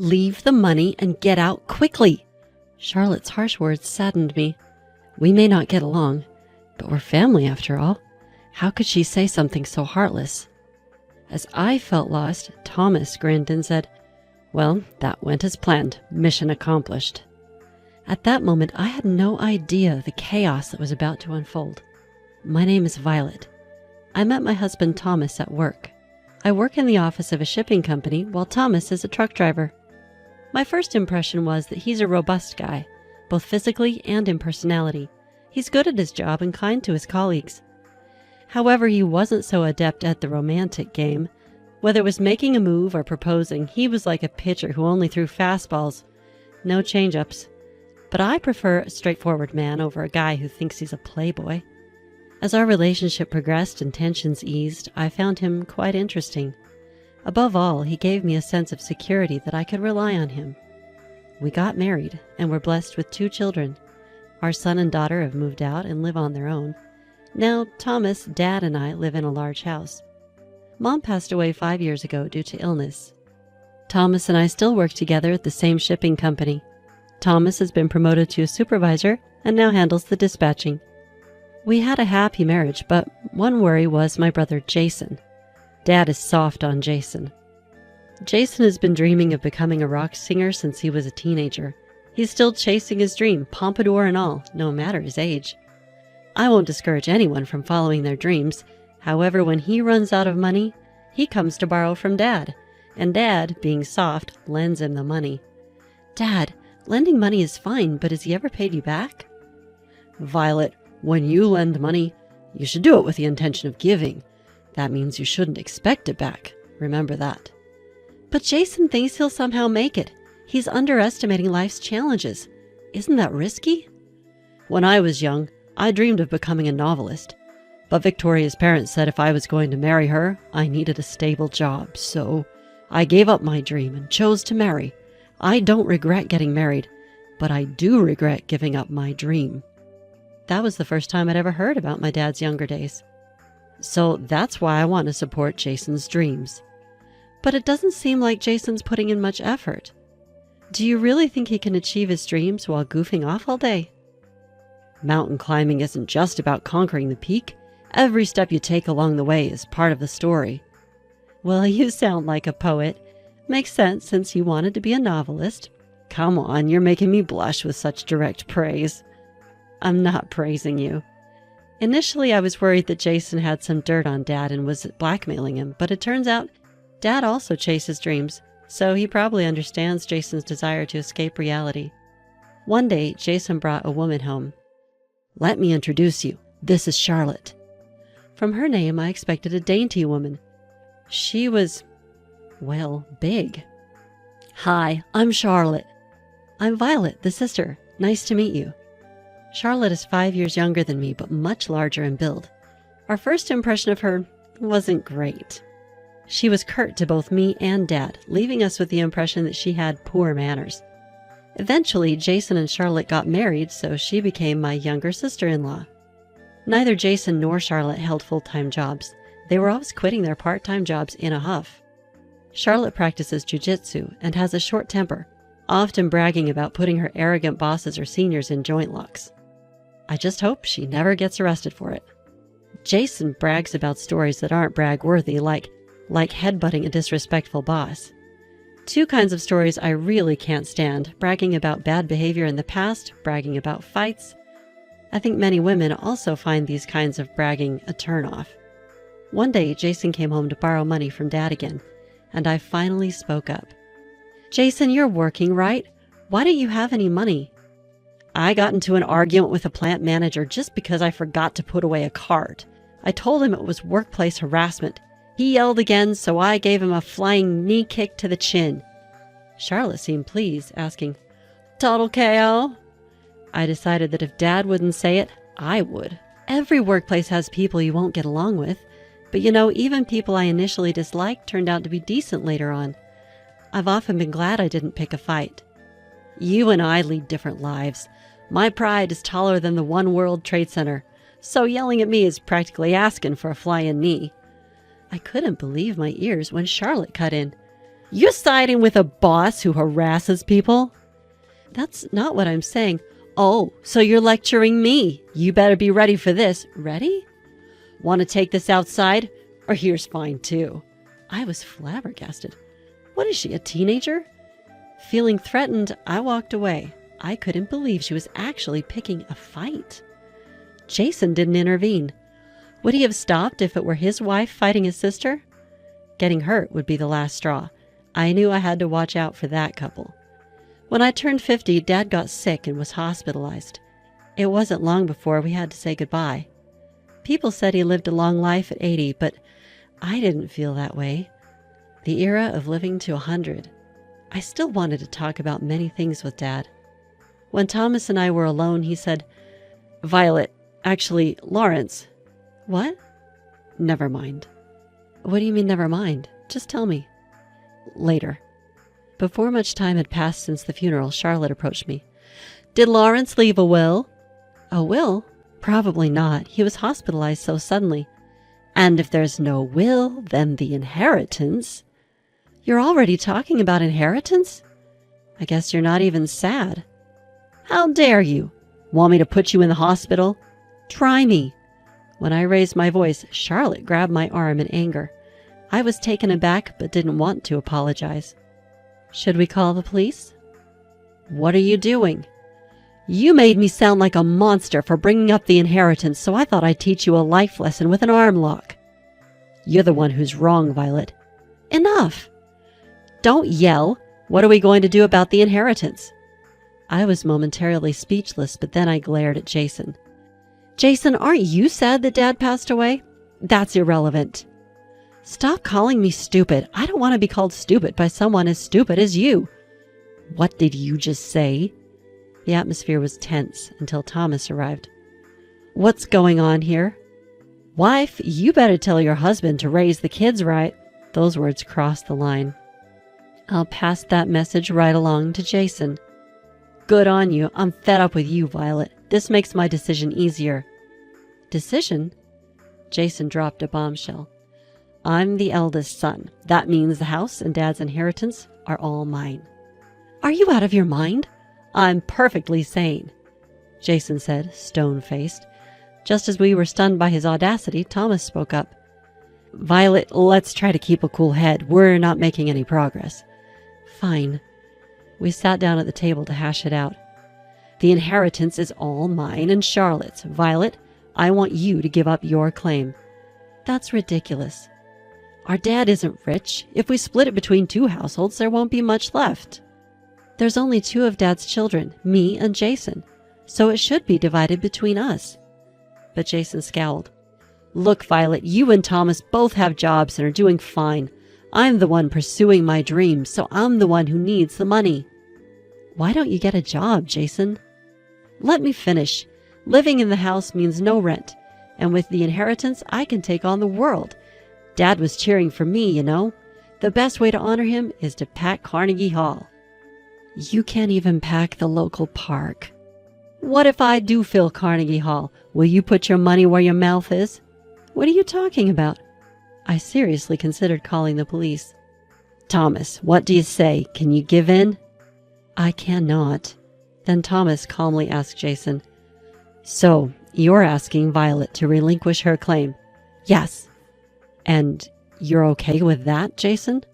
Leave the money and get out quickly. Charlotte's harsh words saddened me. We may not get along, but we're family after all. How could she say something so heartless? As I felt lost, Thomas grinned and said, "Well, that went as planned. Mission accomplished." At that moment, I had no idea the chaos that was about to unfold. My name is Violet. I met my husband Thomas at work. I work in the office of a shipping company while Thomas is a truck driver. My first impression was that he's a robust guy, both physically and in personality. He's good at his job and kind to his colleagues. However, he wasn't so adept at the romantic game. Whether it was making a move or proposing, he was like a pitcher who only threw fastballs, no change-ups. But I prefer a straightforward man over a guy who thinks he's a playboy. As our relationship progressed and tensions eased, I found him quite interesting. Above all, he gave me a sense of security that I could rely on him. We got married and were blessed with 2 children. Our son and daughter have moved out and live on their own. Now, Thomas, Dad, and I live in a large house. Mom passed away 5 years ago due to illness. Thomas and I still work together at the same shipping company. Thomas has been promoted to a supervisor and now handles the dispatching. We had a happy marriage, but one worry was my brother Jason. Dad is soft on Jason. Jason has been dreaming of becoming a rock singer since he was a teenager. He's still chasing his dream, pompadour and all, no matter his age. I won't discourage anyone from following their dreams. However, when he runs out of money, he comes to borrow from Dad, and Dad, being soft, lends him the money. "Dad, lending money is fine, but has he ever paid you back?" "Violet, when you lend money, you should do it with the intention of giving. That means you shouldn't expect it back. Remember that." "But Jason thinks he'll somehow make it. He's underestimating life's challenges. Isn't that risky?" "When I was young, I dreamed of becoming a novelist. But Victoria's parents said if I was going to marry her, I needed a stable job, so I gave up my dream and chose to marry. I don't regret getting married, but I do regret giving up my dream." That was the first time I'd ever heard about my dad's younger days. So that's why I want to support Jason's dreams. But it doesn't seem like Jason's putting in much effort. Do you really think he can achieve his dreams while goofing off all day? Mountain climbing isn't just about conquering the peak. Every step you take along the way is part of the story. Well, you sound like a poet. Makes sense since you wanted to be a novelist. Come on, you're making me blush with such direct praise. I'm not praising you. Initially, I was worried that Jason had some dirt on Dad and was blackmailing him, but it turns out Dad also chases dreams, so he probably understands Jason's desire to escape reality. One day, Jason brought a woman home. "Let me introduce you. This is Charlotte." From her name, I expected a dainty woman. She was, well, big. "Hi, I'm Charlotte." "I'm Violet, the sister. Nice to meet you." Charlotte is 5 years younger than me, but much larger in build. Our first impression of her wasn't great. She was curt to both me and Dad, leaving us with the impression that she had poor manners. Eventually, Jason and Charlotte got married, so she became my younger sister-in-law. Neither Jason nor Charlotte held full-time jobs. They were always quitting their part-time jobs in a huff. Charlotte practices jiu-jitsu and has a short temper, often bragging about putting her arrogant bosses or seniors in joint locks. I just hope she never gets arrested for it. Jason brags about stories that aren't brag-worthy, like headbutting a disrespectful boss. 2 kinds of stories I really can't stand: bragging about bad behavior in the past, bragging about fights. I think many women also find these kinds of bragging a turn-off. One day, Jason came home to borrow money from Dad again, and I finally spoke up. "Jason, you're working, right? Why don't you have any money?" "I got into an argument with a plant manager just because I forgot to put away a cart. I told him it was workplace harassment. He yelled again, so I gave him a flying knee kick to the chin." Charlotte seemed pleased, asking, "Total KO?" I decided that if Dad wouldn't say it, I would. Every workplace has people you won't get along with, but even people I initially disliked turned out to be decent later on. I've often been glad I didn't pick a fight. You and I lead different lives. My pride is taller than the One World Trade Center, so yelling at me is practically asking for a flying knee. I couldn't believe my ears when Charlotte cut in. You siding with a boss who harasses people? That's not what I'm saying. Oh, so you're lecturing me. You better be ready for this. Ready? Want to take this outside? Or here's fine too. I was flabbergasted. What is she, a teenager? Feeling threatened, I walked away. I couldn't believe she was actually picking a fight. Jason didn't intervene. Would he have stopped if it were his wife fighting his sister? Getting hurt would be the last straw. I knew I had to watch out for that couple. When I turned 50, Dad got sick and was hospitalized. It wasn't long before we had to say goodbye. People said he lived a long life at 80, but I didn't feel that way. The era of living to 100. I still wanted to talk about many things with Dad. When Thomas and I were alone, he said, "Violet, actually, Lawrence." "What?" "Never mind." "What do you mean, never mind? Just tell me." "Later." Before much time had passed since the funeral, Charlotte approached me. "Did Lawrence leave a will?" "A will? Probably not. He was hospitalized so suddenly." "And if there's no will, then the inheritance." "You're already talking about inheritance? I guess you're not even sad." "How dare you? Want me to put you in the hospital? Try me." When I raised my voice, Charlotte grabbed my arm in anger. I was taken aback but didn't want to apologize. "Should we call the police?" "What are you doing? You made me sound like a monster for bringing up the inheritance, so I thought I'd teach you a life lesson with an arm lock." "You're the one who's wrong, Violet." "Enough! Don't yell. What are we going to do about the inheritance?" I was momentarily speechless, but then I glared at Jason. "Jason, aren't you sad that Dad passed away?" "That's irrelevant." "Stop calling me stupid. I don't want to be called stupid by someone as stupid as you." "What did you just say?" The atmosphere was tense until Thomas arrived. "What's going on here?" "Wife, you better tell your husband to raise the kids right." Those words crossed the line. "I'll pass that message right along to Jason." "Good on you. I'm fed up with you, Violet. This makes my decision easier." "Decision?" Jason dropped a bombshell. "I'm the eldest son. That means the house and Dad's inheritance are all mine." "Are you out of your mind?" "I'm perfectly sane," Jason said, stone-faced. Just as we were stunned by his audacity, Thomas spoke up. "Violet, let's try to keep a cool head. We're not making any progress." "Fine." We sat down at the table to hash it out. "The inheritance is all mine and Charlotte's. Violet, I want you to give up your claim." "That's ridiculous." "Our dad isn't rich. If we split it between two households, there won't be much left." "There's only two of Dad's children, me and Jason, so it should be divided between us." But Jason scowled. "Look, Violet, you and Thomas both have jobs and are doing fine. I'm the one pursuing my dreams, so I'm the one who needs the money." "Why don't you get a job, Jason?" "Let me finish. Living in the house means no rent, and with the inheritance, I can take on the world. Dad was cheering for me, you know. The best way to honor him is to pack Carnegie Hall." "You can't even pack the local park." "What if I do fill Carnegie Hall? Will you put your money where your mouth is?" "What are you talking about?" I seriously considered calling the police. "Thomas, what do you say? Can you give in?" "I cannot." Then Thomas calmly asked Jason, "So, you're asking Violet to relinquish her claim?" "Yes." "And you're okay with that, Jason?"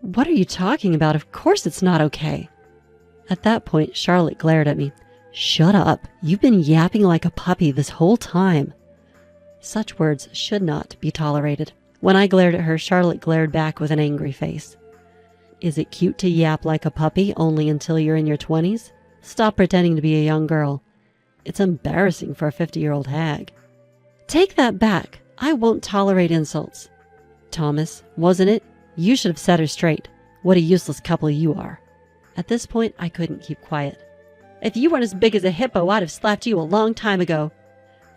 "What are you talking about? Of course it's not okay." At that point, Charlotte glared at me. "Shut up. You've been yapping like a puppy this whole time." Such words should not be tolerated. When I glared at her, Charlotte glared back with an angry face. "Is it cute to yap like a puppy only until you're in your 20s? Stop pretending to be a young girl. It's embarrassing for a 50-year-old hag." "Take that back. I won't tolerate insults." "Thomas, wasn't it? You should have set her straight. What a useless couple you are." At this point, I couldn't keep quiet. "If you weren't as big as a hippo, I'd have slapped you a long time ago."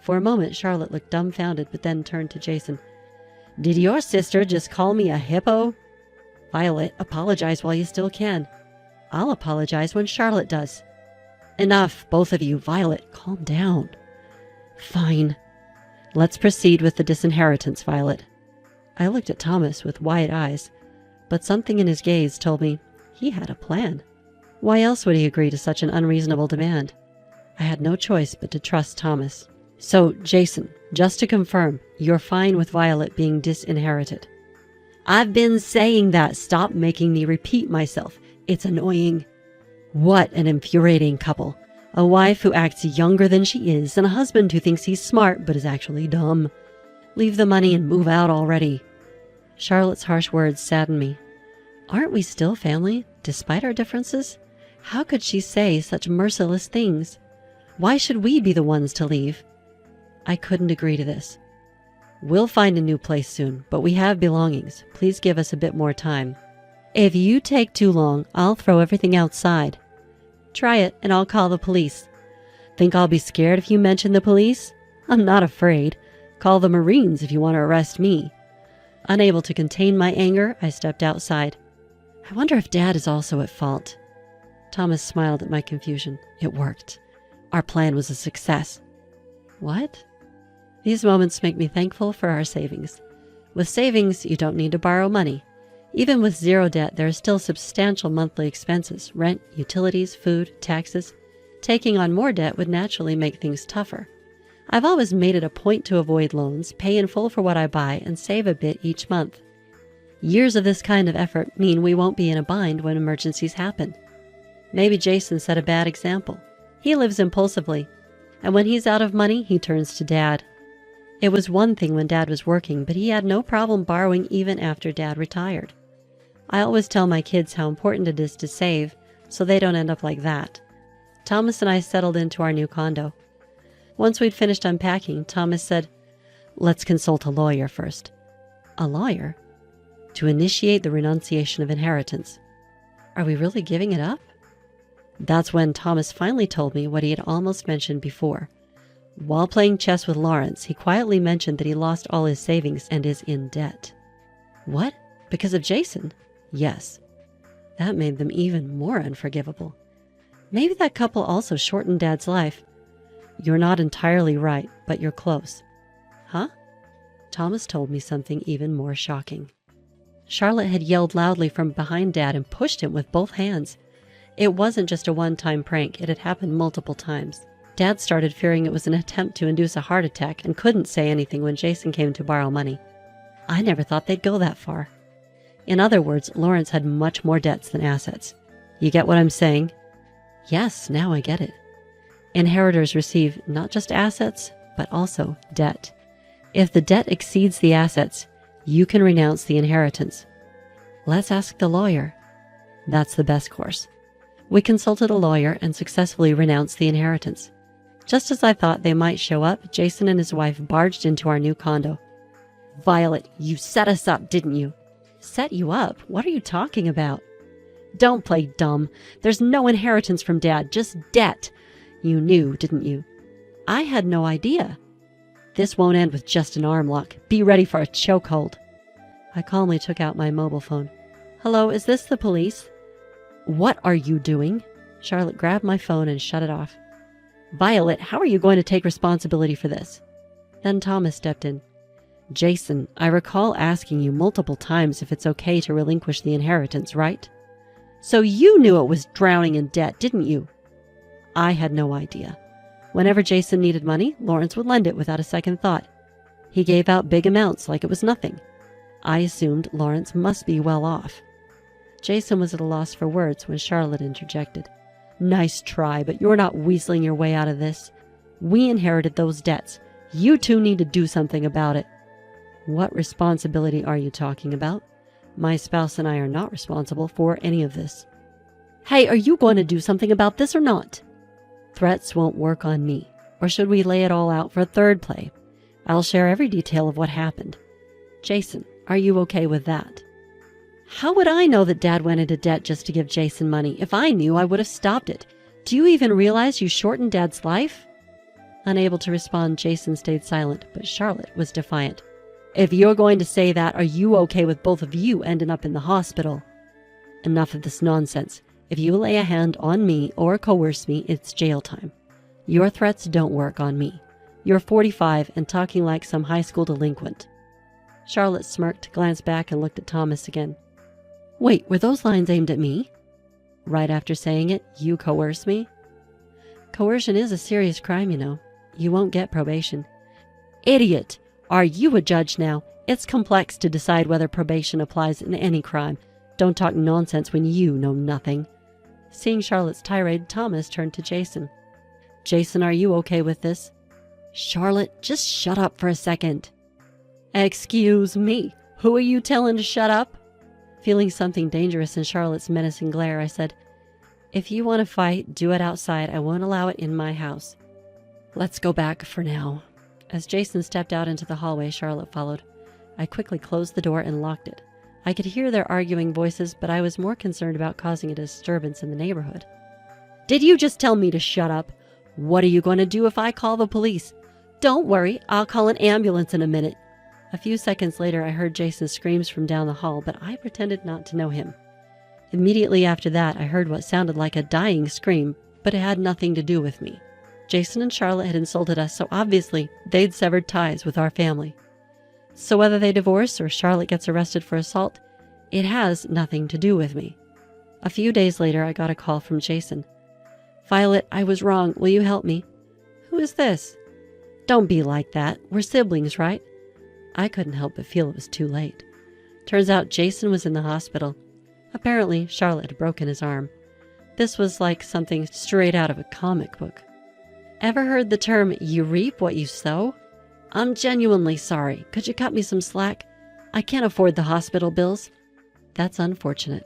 For a moment, Charlotte looked dumbfounded, but then turned to Jason. "Did your sister just call me a hippo?" "Violet, apologize while you still can." "I'll apologize when Charlotte does." "Enough, both of you. Violet, calm down." "Fine. Let's proceed with the disinheritance, Violet." I looked at Thomas with wide eyes. but something in his gaze told me he had a plan. Why else would he agree to such an unreasonable demand? I had no choice but to trust Thomas. So, Jason, just to confirm, you're fine with Violet being disinherited? I've been saying that. Stop making me repeat myself. It's annoying. What an infuriating couple. A wife who acts younger than she is, and a husband who thinks he's smart but is actually dumb. Leave the money and move out already. Charlotte's harsh words saddened me. Aren't we still family, despite our differences? How could she say such merciless things? Why should we be the ones to leave? I couldn't agree to this. We'll find a new place soon, but we have belongings. Please give us a bit more time. If you take too long, I'll throw everything outside. Try it, and I'll call the police. Think I'll be scared if you mention the police? I'm not afraid. Call the Marines if you want to arrest me. Unable to contain my anger, I stepped outside. I wonder if Dad is also at fault. Thomas smiled at my confusion. It worked. Our plan was a success. What? These moments make me thankful for our savings. With savings, you don't need to borrow money. Even with zero debt, there are still substantial monthly expenses: rent, utilities, food, taxes. Taking on more debt would naturally make things tougher. I've always made it a point to avoid loans, pay in full for what I buy, and save a bit each month. Years of this kind of effort mean we won't be in a bind when emergencies happen. Maybe Jason set a bad example. He lives impulsively, and when he's out of money, he turns to Dad. It was one thing when Dad was working, but he had no problem borrowing even after Dad retired. I always tell my kids how important it is to save, so they don't end up like that. Thomas and I settled into our new condo. Once we'd finished unpacking, Thomas said, "Let's consult a lawyer first." A lawyer? To initiate the renunciation of inheritance. Are we really giving it up? That's when Thomas finally told me what he had almost mentioned before. While playing chess with Lawrence, he quietly mentioned that he lost all his savings and is in debt. What? Because of Jason? Yes. That made them even more unforgivable. Maybe that couple also shortened Dad's life. You're not entirely right, but you're close. Huh? Thomas told me something even more shocking. Charlotte had yelled loudly from behind Dad and pushed him with both hands. It wasn't just a one-time prank, it had happened multiple times. Dad started fearing it was an attempt to induce a heart attack and couldn't say anything when Jason came to borrow money. I never thought they'd go that far. In other words, Lawrence had much more debts than assets. You get what I'm saying? Yes, now I get it. Inheritors receive not just assets, but also debt. If the debt exceeds the assets, you can renounce the inheritance. Let's ask the lawyer. That's the best course. We consulted a lawyer and successfully renounced the inheritance. Just as I thought they might show up, Jason and his wife barged into our new condo. Violet, you set us up, didn't you? Set you up? What are you talking about? Don't play dumb. There's no inheritance from Dad, just debt. You knew, didn't you? I had no idea. This won't end with just an arm lock. Be ready for a chokehold. I calmly took out my mobile phone. Hello, is this the police? What are you doing? Charlotte grabbed my phone and shut it off. Violet, how are you going to take responsibility for this? Then Thomas stepped in. Jason, I recall asking you multiple times if it's okay to relinquish the inheritance, right? So you knew it was drowning in debt, didn't you? I had no idea. Whenever Jason needed money, Lawrence would lend it without a second thought. He gave out big amounts like it was nothing. I assumed Lawrence must be well off. Jason was at a loss for words when Charlotte interjected. Nice try, but you're not weaseling your way out of this. We inherited those debts. You two need to do something about it. What responsibility are you talking about? My spouse and I are not responsible for any of this. Hey, are you going to do something about this or not? Threats won't work on me. Or should we lay it all out for a third play? I'll share every detail of what happened. Jason, are you okay with that? How would I know that Dad went into debt just to give Jason money? If I knew, I would have stopped it. Do you even realize you shortened Dad's life? Unable to respond, Jason stayed silent, but Charlotte was defiant. If you're going to say that, are you okay with both of you ending up in the hospital? Enough of this nonsense. If you lay a hand on me or coerce me, it's jail time. Your threats don't work on me. You're 45 and talking like some high school delinquent. Charlotte smirked, glanced back, and looked at Thomas again. Wait, were those lines aimed at me? Right after saying it, you coerce me? Coercion is a serious crime, you know. You won't get probation. Idiot! Are you a judge now? It's complex to decide whether probation applies in any crime. Don't talk nonsense when you know nothing. Seeing Charlotte's tirade, Thomas turned to Jason. Jason, are you okay with this? Charlotte, just shut up for a second. Excuse me. Who are you telling to shut up? Feeling something dangerous in Charlotte's menacing glare, I said, if you want to fight, do it outside. I won't allow it in my house. Let's go back for now. As Jason stepped out into the hallway, Charlotte followed. I quickly closed the door and locked it. I could hear their arguing voices, but I was more concerned about causing a disturbance in the neighborhood. Did you just tell me to shut up? What are you going to do if I call the police? Don't worry, I'll call an ambulance in a minute. A few seconds later, I heard Jason's screams from down the hall, but I pretended not to know him. Immediately after that, I heard what sounded like a dying scream, but it had nothing to do with me. Jason and Charlotte had insulted us, so obviously they'd severed ties with our family. So whether they divorce or Charlotte gets arrested for assault, it has nothing to do with me. A few days later, I got a call from Jason. Violet, I was wrong. Will you help me? Who is this? Don't be like that. We're siblings, right? I couldn't help but feel it was too late. Turns out Jason was in the hospital. Apparently, Charlotte had broken his arm. This was like something straight out of a comic book. Ever heard the term, you reap what you sow? I'm genuinely sorry. Could you cut me some slack? I can't afford the hospital bills. That's unfortunate.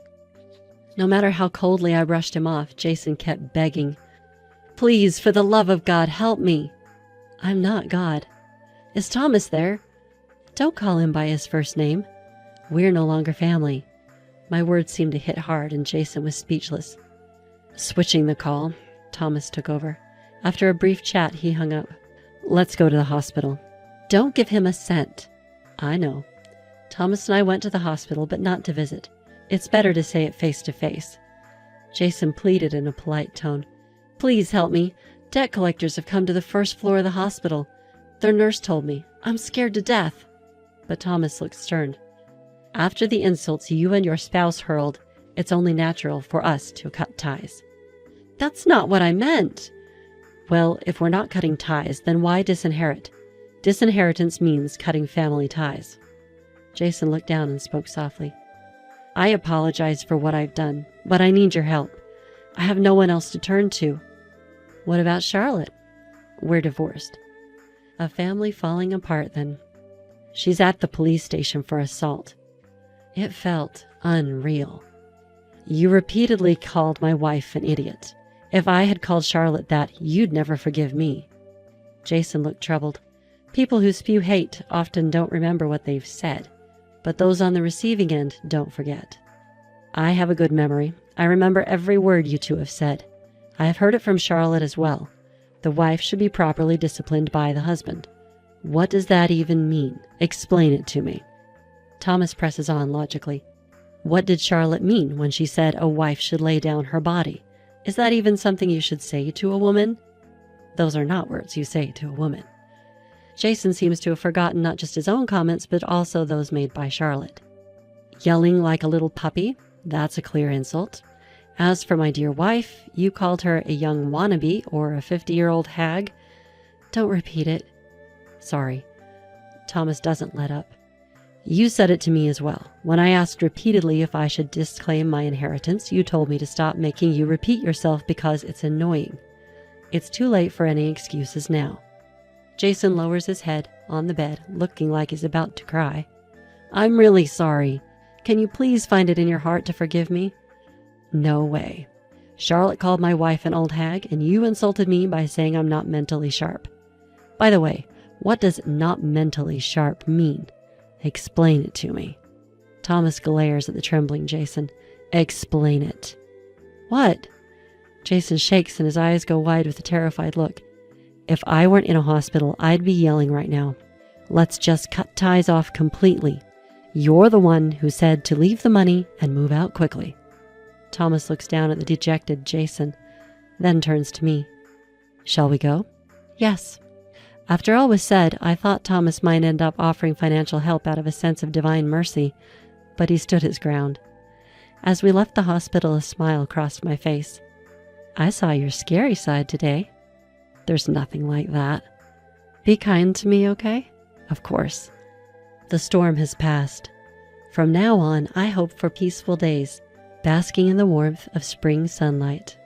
No matter how coldly I brushed him off, Jason kept begging. Please, for the love of God, help me. I'm not God. Is Thomas there? Don't call him by his first name. We're no longer family. My words seemed to hit hard, and Jason was speechless. Switching the call, Thomas took over. After a brief chat, he hung up. Let's go to the hospital. Don't give him a cent. I know. Thomas and I went to the hospital, but not to visit. It's better to say it face to face. Jason pleaded in a polite tone. Please help me. Debt collectors have come to the first floor of the hospital. Their nurse told me. I'm scared to death. But Thomas looked stern. After the insults you and your spouse hurled, it's only natural for us to cut ties. That's not what I meant. Well, if we're not cutting ties, then why disinherit? Disinheritance means cutting family ties. Jason looked down and spoke softly. I apologize for what I've done, but I need your help. I have no one else to turn to. What about Charlotte? We're divorced. A family falling apart, then. She's at the police station for assault. It felt unreal. You repeatedly called my wife an idiot. If I had called Charlotte that, you'd never forgive me. Jason looked troubled. People who spew hate often don't remember what they've said, but those on the receiving end don't forget. I have a good memory. I remember every word you two have said. I have heard it from Charlotte as well. The wife should be properly disciplined by the husband. What does that even mean? Explain it to me. Thomas presses on logically. What did Charlotte mean when she said a wife should lay down her body? Is that even something you should say to a woman? Those are not words you say to a woman. Jason seems to have forgotten not just his own comments, but also those made by Charlotte. Yelling like a little puppy? That's a clear insult. As for my dear wife, you called her a young wannabe or a 50-year-old hag. Don't repeat it. Sorry. Thomas doesn't let up. You said it to me as well. When I asked repeatedly if I should disclaim my inheritance, you told me to stop making you repeat yourself because it's annoying. It's too late for any excuses now. Jason lowers his head on the bed, looking like he's about to cry. I'm really sorry. Can you please find it in your heart to forgive me? No way. Charlotte called my wife an old hag, and you insulted me by saying I'm not mentally sharp. By the way, what does not mentally sharp mean? Explain it to me. Thomas glares at the trembling Jason. Explain it. What? Jason shakes and his eyes go wide with a terrified look. If I weren't in a hospital, I'd be yelling right now. Let's just cut ties off completely. You're the one who said to leave the money and move out quickly. Thomas looks down at the dejected Jason, then turns to me. Shall we go? Yes. After all was said, I thought Thomas might end up offering financial help out of a sense of divine mercy, but he stood his ground. As we left the hospital, a smile crossed my face. I saw your scary side today. There's nothing like that. Be kind to me, okay? Of course. The storm has passed. From now on, I hope for peaceful days, basking in the warmth of spring sunlight.